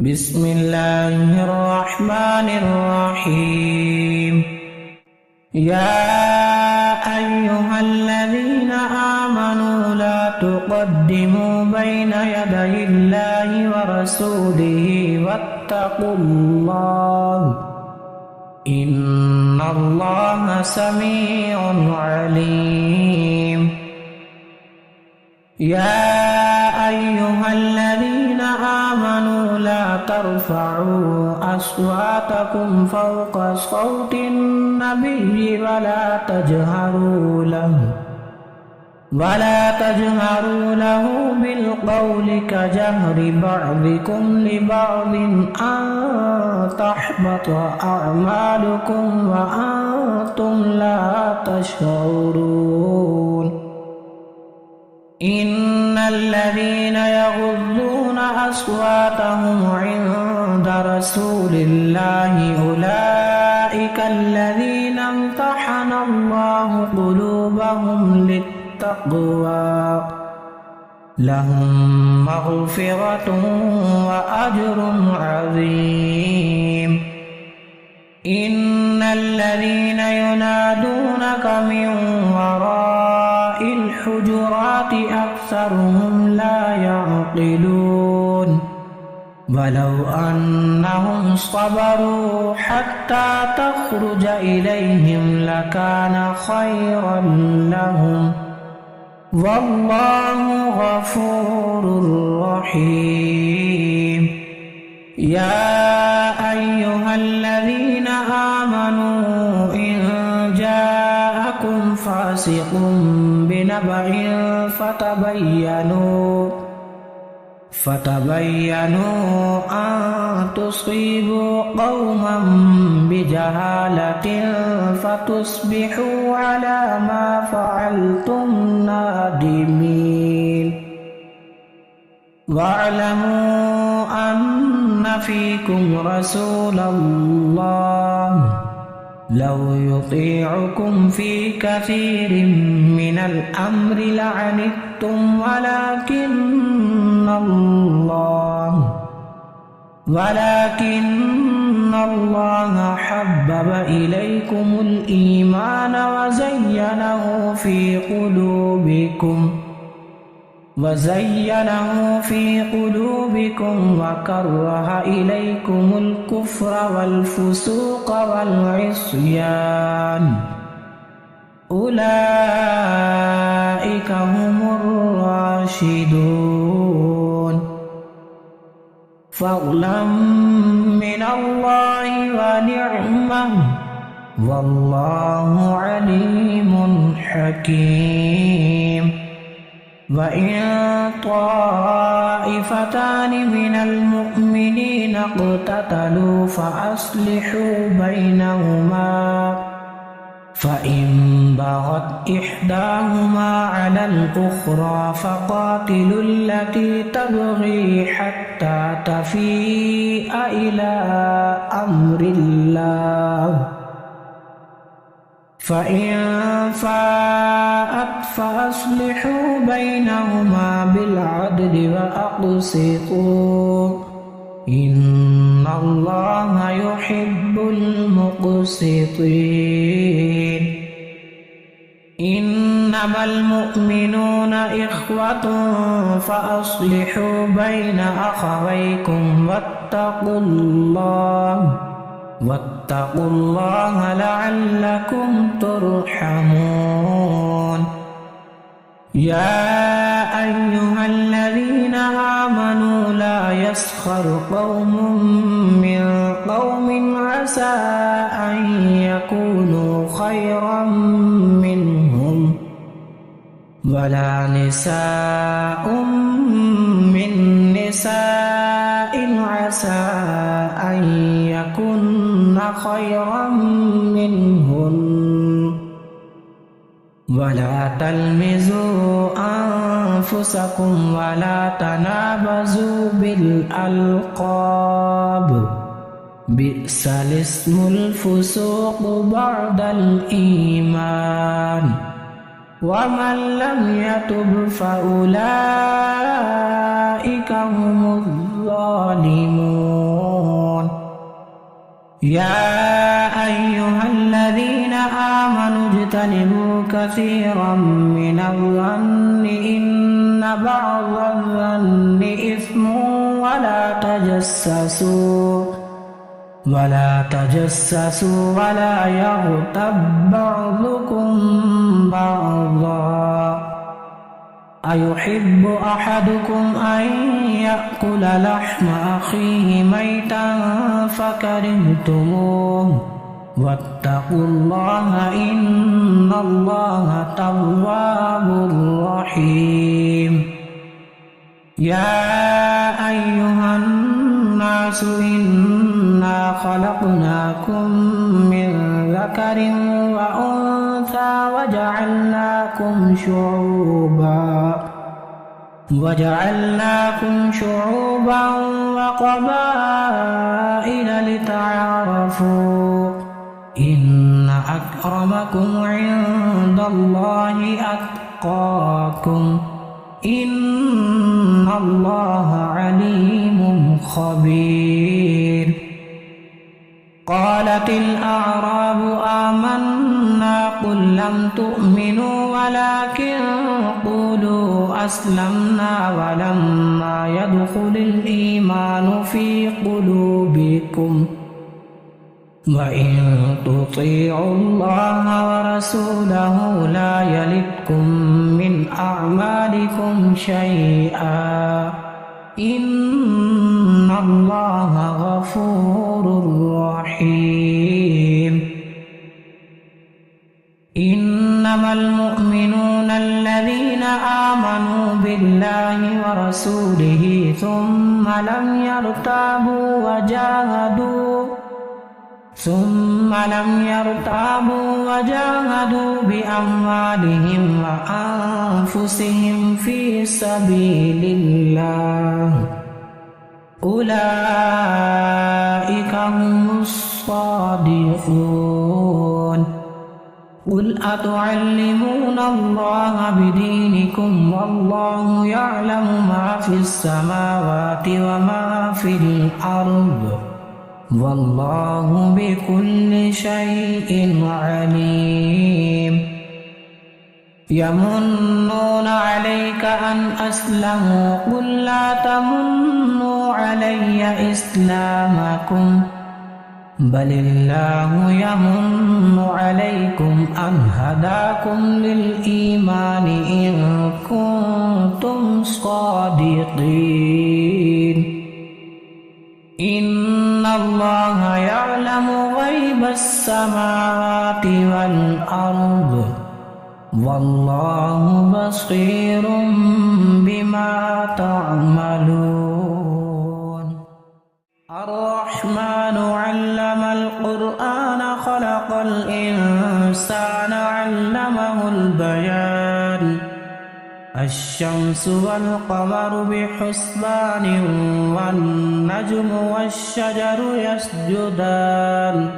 بسم الله الرحمن الرحيم. يا أيها الذين آمنوا لا تقدموا بين يدي الله ورسوله واتقوا الله إن الله سميع عليم. يا أيها الذين آمنوا لا ترفعوا أصواتكم فوق صوت النبي ولا تجهروا له بالقول كجهر بعضكم لبعض أن تحبط أعمالكم وأنتم لا تشعرون. إن الذين يغضون أصواتهم عند رسول الله أولئك الذين امتحن الله قلوبهم للتقوى لهم مغفرة وأجر عظيم. إن الذين ينادونك من وراء الحجرات أكثرهم لا يعقلون ولو أنهم صبروا حتى تخرج إليهم لكان خيرا لهم والله غفور رحيم. يا أيها الذين آمنوا إن جاءكم فاسق بنبأ فتبينوا أن تصيبوا قوما بجهالة فتصبحوا على ما فعلتم نادمين. واعلموا أن فيكم رسول الله لو يطيعكم في كثير من الأمر لعنتم ولكن الله حبب إليكم الإيمان وزينه في قلوبكم وكره إليكم الكفر والفسوق والعصيان أولئك هم الراشدون. فضلا من الله ونعمة والله عليم حكيم. وإن طائفتان من المؤمنين اقتتلوا فأصلحوا بينهما فإن بغت إحداهما على الأخرى فقاتلوا التي تبغي حتى تفيء إلى أمر الله فإن فاءت فأصلحوا بينهما بالعدل وأقسطوا إن الله يحب المقسطين. إنما المؤمنون إخوة فأصلحوا بين أخويكم واتقوا الله لعلكم ترحمون. يا أيها الذين آمنوا لا يسخر قوم من قوم عسى أن يكونوا خيرا منهم ولا نساء من نساء عسى أن يكن خيرا منهن ولا تلمزوا أنفسكم ولا تنابزوا بالألقاب بئس الاسم الفسوق بعد الإيمان ومن لم يتب فأولئك هم الظالمون. الظالمون يا أيها الذين آمنوا اجتنبوا كثيرا من الظن إن بعض الظن إثم ولا تجسسوا ولا يغتب بعضكم بعضا أيحب أحدكم أن يأكل لحم أخيه ميتا فكرهتموه واتقوا الله إن الله تواب رحيم يا أيها الناس إنا خلقناكم من ذكر وأنثى وجعلناكم شعوبا وقبائل لتعارفوا إن أكرمكم عند الله أتقاكم إن الله عليم خبير قالت الأعراب آمنا قل لم تؤمنوا ولكن قولوا أسلمنا ولما يدخل الإيمان في قلوبكم وإن تطيعوا الله ورسوله لا يلدكم من أعمالكم شيئا إن الله غفور رحيم إنما المؤمنون الذين آمنوا بالله ورسوله ثم لم يرتابوا وجاهدوا بأموالهم وأنفسهم في سبيل الله أولئك هم الصادقون قل أتعلمون الله بدينكم والله يعلم ما في السماوات وما في الأرض والله بكل شيء عليم يمنون عليك أن أسلموا قل لا تمنوا علي إسلامكم بل الله يمن عليكم أن هداكم للإيمان إن كنتم صادقين إن الله يعلم غيب السماوات والأرض والله بصير بما تعملون الرحمن علم القرآن خلق الإنسان علمه البيان الشمس والقمر بحسبان والنجم والشجر يسجدان